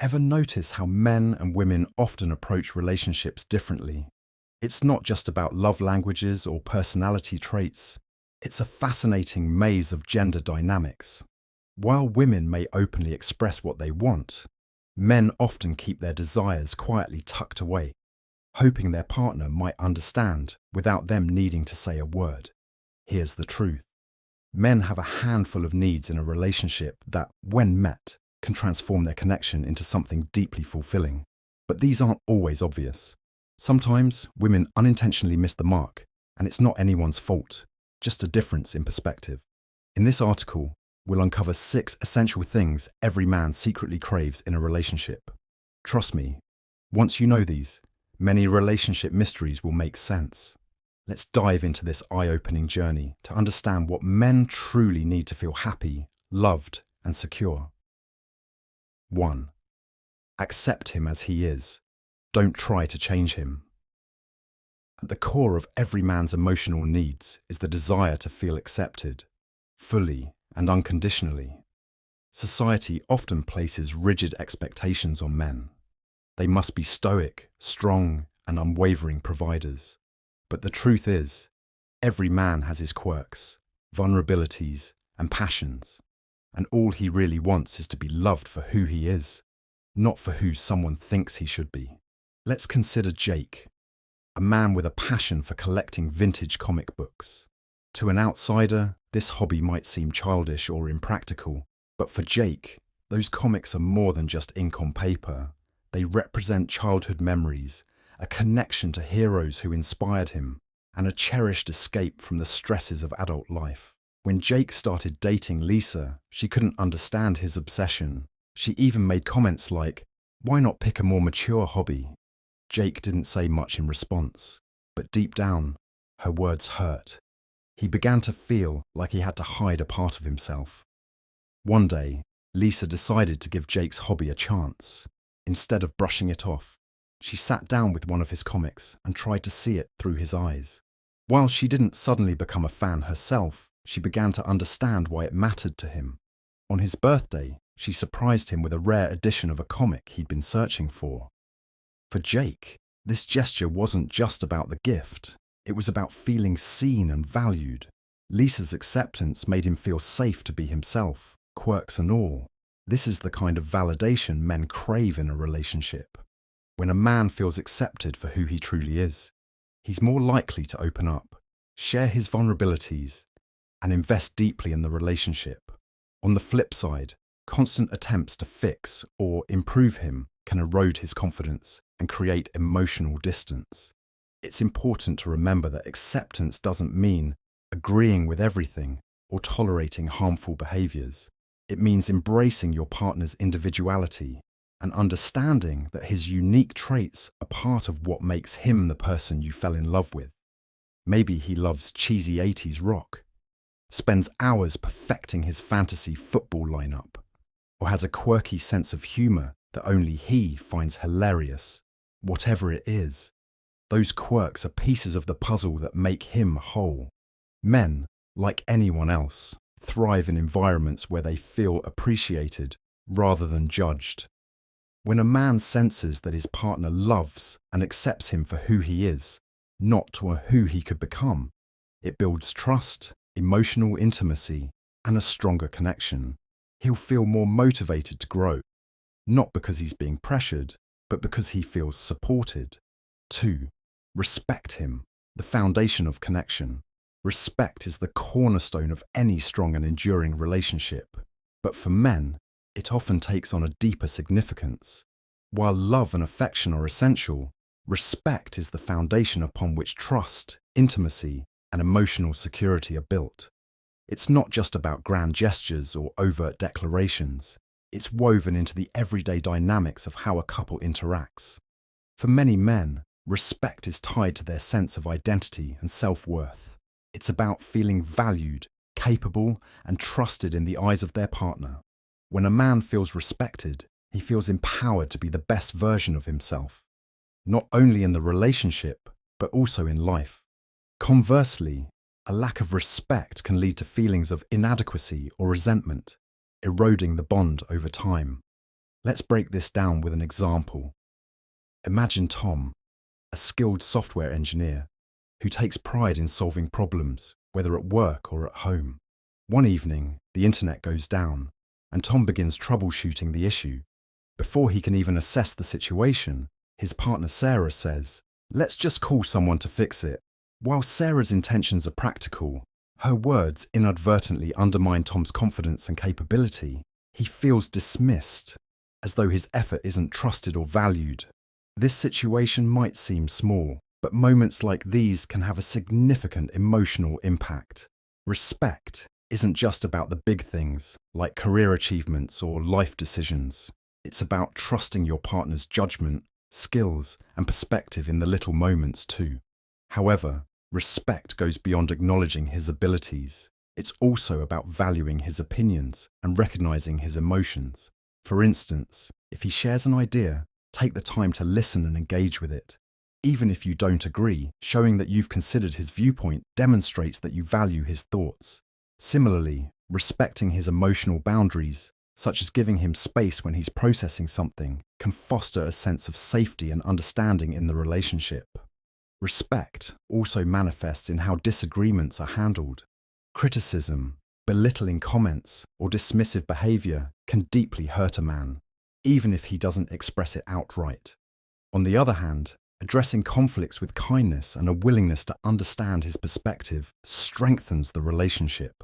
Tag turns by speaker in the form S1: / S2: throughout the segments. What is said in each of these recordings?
S1: Ever notice how men and women often approach relationships differently? It's not just about love languages or personality traits. It's a fascinating maze of gender dynamics. While women may openly express what they want, men often keep their desires quietly tucked away, hoping their partner might understand without them needing to say a word. Here's the truth. Men have a handful of needs in a relationship that, when met, can transform their connection into something deeply fulfilling. But these aren't always obvious. Sometimes women unintentionally miss the mark, and it's not anyone's fault, just a difference in perspective. In this article, we'll uncover 6 essential things every man secretly craves in a relationship. Trust me, once you know these, many relationship mysteries will make sense. Let's dive into this eye-opening journey to understand what men truly need to feel happy, loved, and secure. 1. Accept him as he is. Don't try to change him. At the core of every man's emotional needs is the desire to feel accepted, fully and unconditionally. Society often places rigid expectations on men. They must be stoic, strong, and unwavering providers. But the truth is, every man has his quirks, vulnerabilities, and passions. And all he really wants is to be loved for who he is, not for who someone thinks he should be. Let's consider Jake, a man with a passion for collecting vintage comic books. To an outsider, this hobby might seem childish or impractical, but for Jake, those comics are more than just ink on paper. They represent childhood memories, a connection to heroes who inspired him, and a cherished escape from the stresses of adult life. When Jake started dating Lisa, she couldn't understand his obsession. She even made comments like, "Why not pick a more mature hobby?" Jake didn't say much in response, but deep down, her words hurt. He began to feel like he had to hide a part of himself. One day, Lisa decided to give Jake's hobby a chance. Instead of brushing it off, she sat down with one of his comics and tried to see it through his eyes. While she didn't suddenly become a fan herself, she began to understand why it mattered to him. On his birthday, she surprised him with a rare edition of a comic he'd been searching for. For Jake, this gesture wasn't just about the gift. It was about feeling seen and valued. Lisa's acceptance made him feel safe to be himself, quirks and all. This is the kind of validation men crave in a relationship. When a man feels accepted for who he truly is, he's more likely to open up, share his vulnerabilities, and invest deeply in the relationship. On the flip side, constant attempts to fix or improve him can erode his confidence and create emotional distance. It's important to remember that acceptance doesn't mean agreeing with everything or tolerating harmful behaviors. It means embracing your partner's individuality and understanding that his unique traits are part of what makes him the person you fell in love with. Maybe he loves cheesy 80s rock, spends hours perfecting his fantasy football lineup, or has a quirky sense of humor that only he finds hilarious. Whatever it is, those quirks are pieces of the puzzle that make him whole. Men, like anyone else, thrive in environments where they feel appreciated rather than judged. When a man senses that his partner loves and accepts him for who he is, not to who he could become, it builds trust, emotional intimacy, and a stronger connection. He'll feel more motivated to grow, not because he's being pressured, but because he feels supported. 2. Respect him, the foundation of connection. Respect is the cornerstone of any strong and enduring relationship. But for men, it often takes on a deeper significance. While love and affection are essential, respect is the foundation upon which trust, intimacy, and emotional security are built. It's not just about grand gestures or overt declarations. It's woven into the everyday dynamics of how a couple interacts. For many men, respect is tied to their sense of identity and self-worth. It's about feeling valued, capable, and trusted in the eyes of their partner. When a man feels respected, he feels empowered to be the best version of himself, not only in the relationship, but also in life. Conversely, a lack of respect can lead to feelings of inadequacy or resentment, eroding the bond over time. Let's break this down with an example. Imagine Tom, a skilled software engineer who takes pride in solving problems, whether at work or at home. One evening, the internet goes down, and Tom begins troubleshooting the issue. Before he can even assess the situation, his partner Sarah says, "Let's just call someone to fix it." While Sarah's intentions are practical, her words inadvertently undermine Tom's confidence and capability. He feels dismissed, as though his effort isn't trusted or valued. This situation might seem small, but moments like these can have a significant emotional impact. Respect isn't just about the big things, like career achievements or life decisions. It's about trusting your partner's judgment, skills, and perspective in the little moments too. However, respect goes beyond acknowledging his abilities. It's also about valuing his opinions and recognizing his emotions. For instance, if he shares an idea, take the time to listen and engage with it. Even if you don't agree, showing that you've considered his viewpoint demonstrates that you value his thoughts. Similarly, respecting his emotional boundaries, such as giving him space when he's processing something, can foster a sense of safety and understanding in the relationship. Respect also manifests in how disagreements are handled. Criticism, belittling comments, or dismissive behavior can deeply hurt a man, even if he doesn't express it outright. On the other hand, addressing conflicts with kindness and a willingness to understand his perspective strengthens the relationship.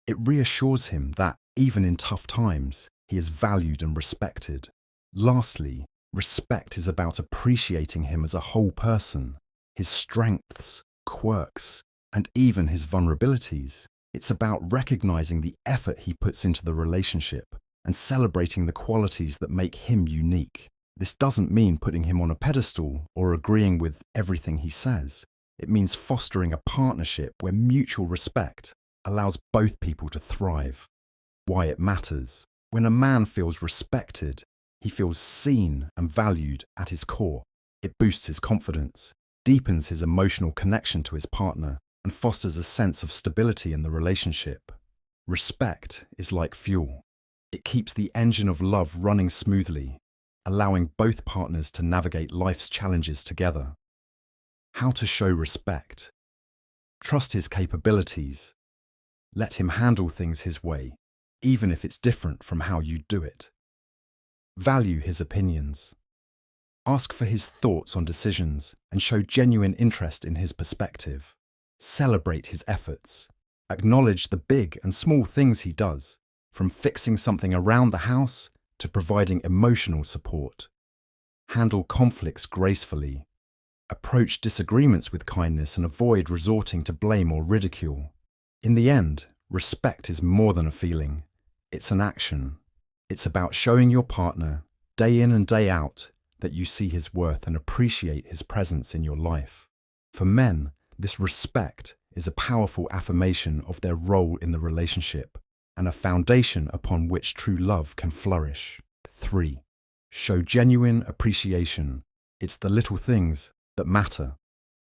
S1: It reassures him that, even in tough times, he is valued and respected. Lastly, respect is about appreciating him as a whole person, his strengths, quirks, and even his vulnerabilities. It's about recognizing the effort he puts into the relationship and celebrating the qualities that make him unique. This doesn't mean putting him on a pedestal or agreeing with everything he says. It means fostering a partnership where mutual respect allows both people to thrive. Why it matters. When a man feels respected, he feels seen and valued at his core. It boosts his confidence, deepens his emotional connection to his partner, and fosters a sense of stability in the relationship. Respect is like fuel. It keeps the engine of love running smoothly, allowing both partners to navigate life's challenges together. How to show respect. Trust his capabilities. Let him handle things his way, even if it's different from how you do it. Value his opinions. Ask for his thoughts on decisions and show genuine interest in his perspective. Celebrate his efforts. Acknowledge the big and small things he does, from fixing something around the house to providing emotional support. Handle conflicts gracefully. Approach disagreements with kindness and avoid resorting to blame or ridicule. In the end, respect is more than a feeling. It's an action. It's about showing your partner, day in and day out, that you see his worth and appreciate his presence in your life. For men, this respect is a powerful affirmation of their role in the relationship and a foundation upon which true love can flourish. 3. Show genuine appreciation. It's the little things that matter.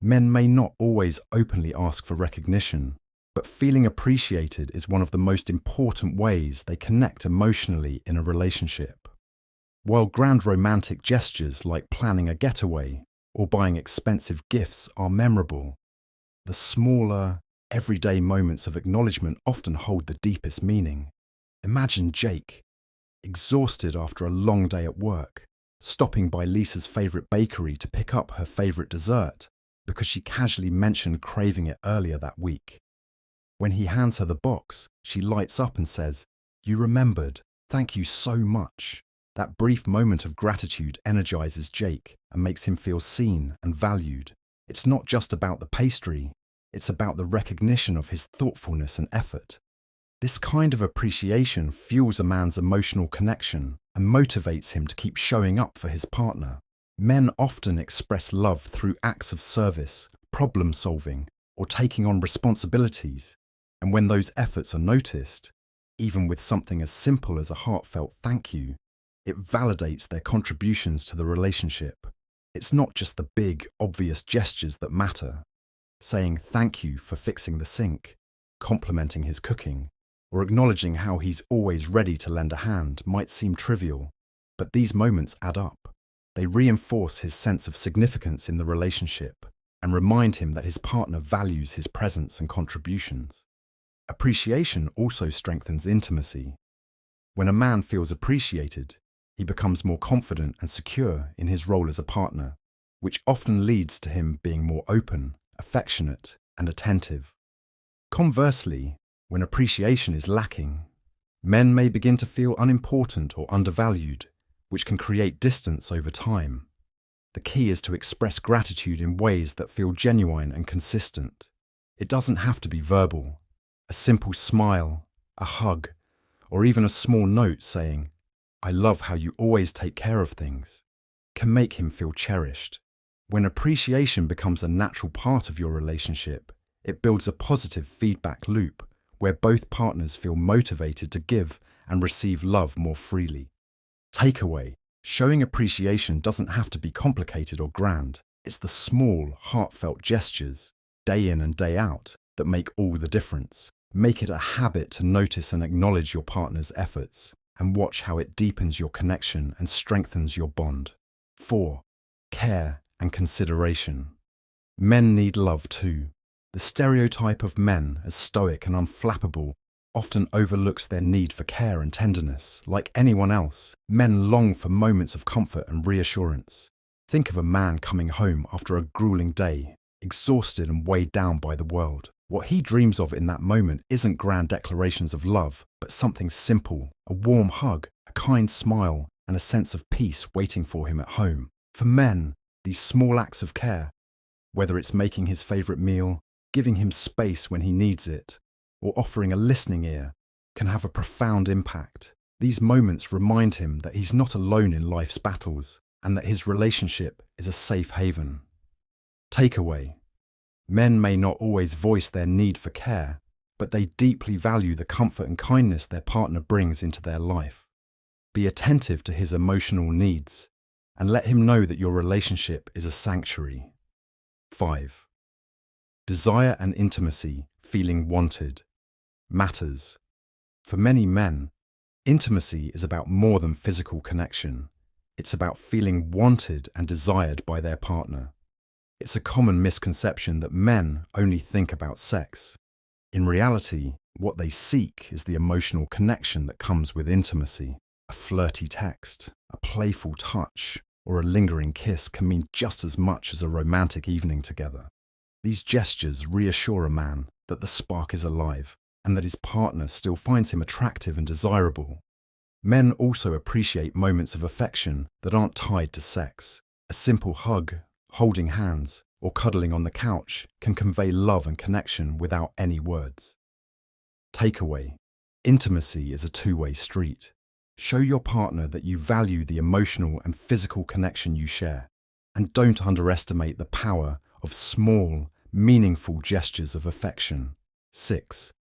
S1: Men may not always openly ask for recognition, but feeling appreciated is one of the most important ways they connect emotionally in a relationship. While grand romantic gestures like planning a getaway or buying expensive gifts are memorable, the smaller, everyday moments of acknowledgement often hold the deepest meaning. Imagine Jake, exhausted after a long day at work, stopping by Lisa's favourite bakery to pick up her favourite dessert because she casually mentioned craving it earlier that week. When he hands her the box, she lights up and says, "You remembered, thank you so much." That brief moment of gratitude energizes Jake and makes him feel seen and valued. It's not just about the pastry, it's about the recognition of his thoughtfulness and effort. This kind of appreciation fuels a man's emotional connection and motivates him to keep showing up for his partner. Men often express love through acts of service, problem solving, or taking on responsibilities. And when those efforts are noticed, even with something as simple as a heartfelt thank you, it validates their contributions to the relationship. It's not just the big, obvious gestures that matter. Saying thank you for fixing the sink, complimenting his cooking, or acknowledging how he's always ready to lend a hand might seem trivial, But these moments add up. They reinforce his sense of significance in the relationship and remind him that his partner values his presence and contributions. Appreciation also strengthens intimacy. When a man feels appreciated, he becomes more confident and secure in his role as a partner, which often leads to him being more open, affectionate, and attentive. Conversely, when appreciation is lacking, men may begin to feel unimportant or undervalued, which can create distance over time. The key is to express gratitude in ways that feel genuine and consistent. It doesn't have to be verbal. A simple smile, a hug, or even a small note saying, "I love how you always take care of things," can make him feel cherished. When appreciation becomes a natural part of your relationship, it builds a positive feedback loop where both partners feel motivated to give and receive love more freely. Takeaway: showing appreciation doesn't have to be complicated or grand. It's the small, heartfelt gestures, day in and day out, that make all the difference. Make it a habit to notice and acknowledge your partner's efforts, and watch how it deepens your connection and strengthens your bond. 4. Care and consideration. Men need love too. The stereotype of men as stoic and unflappable often overlooks their need for care and tenderness. Like anyone else, men long for moments of comfort and reassurance. Think of a man coming home after a grueling day, exhausted and weighed down by the world. What he dreams of in that moment isn't grand declarations of love, but something simple: a warm hug, a kind smile, and a sense of peace waiting for him at home. For men, these small acts of care, whether it's making his favourite meal, giving him space when he needs it, or offering a listening ear, can have a profound impact. These moments remind him that he's not alone in life's battles and that his relationship is a safe haven. Takeaway: men may not always voice their need for care, but they deeply value the comfort and kindness their partner brings into their life. Be attentive to his emotional needs and let him know that your relationship is a sanctuary. 5. Desire and intimacy, feeling wanted, matters. For many men, intimacy is about more than physical connection. It's about feeling wanted and desired by their partner. It's a common misconception that men only think about sex. In reality, what they seek is the emotional connection that comes with intimacy. A flirty text, a playful touch, or a lingering kiss can mean just as much as a romantic evening together. These gestures reassure a man that the spark is alive and that his partner still finds him attractive and desirable. Men also appreciate moments of affection that aren't tied to sex. A simple hug, holding hands, or cuddling on the couch can convey love and connection without any words. Takeaway: intimacy is a two-way street. Show your partner that you value the emotional and physical connection you share, and don't underestimate the power of small, meaningful gestures of affection. 6.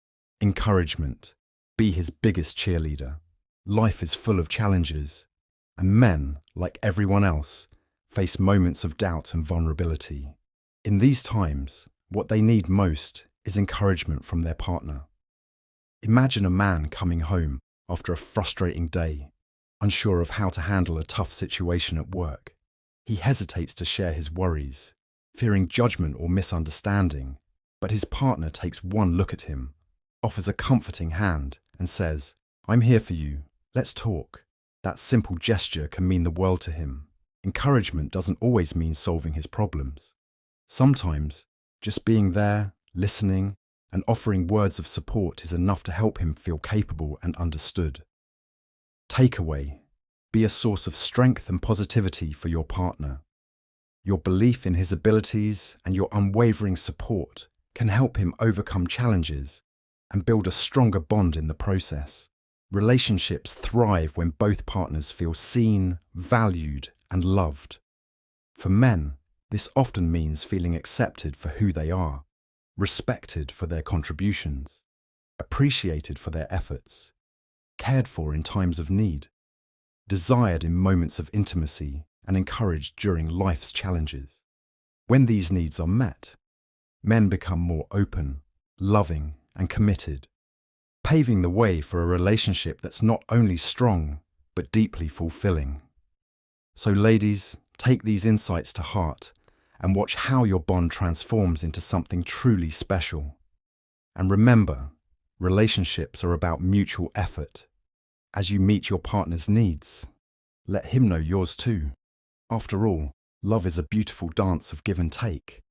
S1: Encouragement. Be his biggest cheerleader. Life is full of challenges, and men, like everyone else, face moments of doubt and vulnerability. In these times, what they need most is encouragement from their partner. Imagine a man coming home after a frustrating day, unsure of how to handle a tough situation at work. He hesitates to share his worries, fearing judgment or misunderstanding, but his partner takes one look at him, offers a comforting hand, and says, "I'm here for you, let's talk." That simple gesture can mean the world to him. Encouragement doesn't always mean solving his problems. Sometimes, just being there, listening, and offering words of support is enough to help him feel capable and understood. Takeaway: be a source of strength and positivity for your partner. Your belief in his abilities and your unwavering support can help him overcome challenges and build a stronger bond in the process. Relationships thrive when both partners feel seen, valued, and loved. For men, this often means feeling accepted for who they are, respected for their contributions, appreciated for their efforts, cared for in times of need, desired in moments of intimacy, and encouraged during life's challenges. When these needs are met, men become more open, loving, and committed, paving the way for a relationship that's not only strong, but deeply fulfilling. So ladies, take these insights to heart and watch how your bond transforms into something truly special. And remember, relationships are about mutual effort. As you meet your partner's needs, let him know yours too. After all, love is a beautiful dance of give and take.